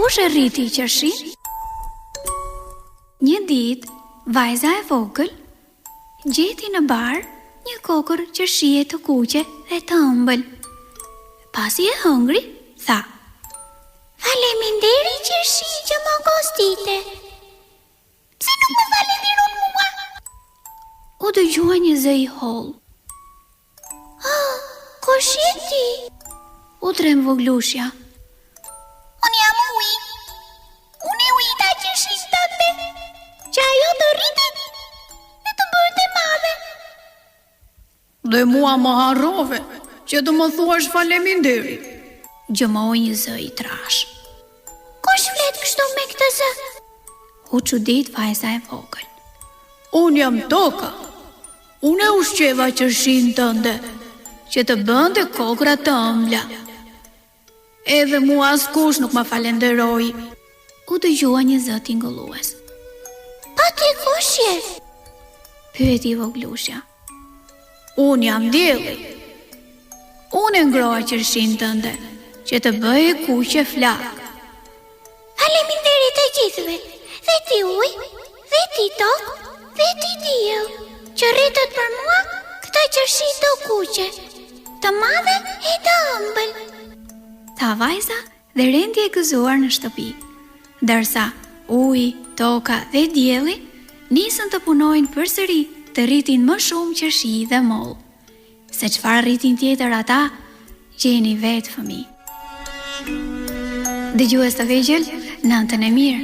Kush e rriti qershin? Një ditë, vajza e vogël gjeti në bar një kokër qershie të kuqe dhe të ëmbël. Pasi e hëngri, tha: Faleminderit qershi që më gostite. Pse nuk më falenderon mua? U dëgjua një zë i holl. Kush je ti? U trem voglushja. Unë jam uji. Unë e ujita qershin tënde, që ajo të rritet dhe të bëhet e madhe. Dhe mua më harrove që të më thuash faleminderit. Gjëmoi një zë i trash. Kush flet kështu me këtë zë? U çudit vajza e vogël. Unë jam Toka. Unë e ushqeva qershin tënde që të bënte kokra të ëmbla. Edhe mua askush nuk më falenderoi. U dëgjua një zë tingëllues. Pa ti kush je? Pyeti voglushja. Unë jam dielli. Unë e ngroha qershin tënde që të bëje kuqe flak. Faleminderit të gjithëve. Dhe ti ujë, dhe ti tokë, dhe ti diell, që rritet për mua këto qershi të kuqe, të madhe e të ëmbël. Tha vajza dhe rendi e gëzuar në shtëpi, ndërsa uji, toka dhe dielli nisën të punojnë përsëri të rritin më shumë qershi dhe mollë. Se çfarë rritin tjetër ata, gjeni vetë fëmijë. Dëgjues të vegjël, natën e mirë.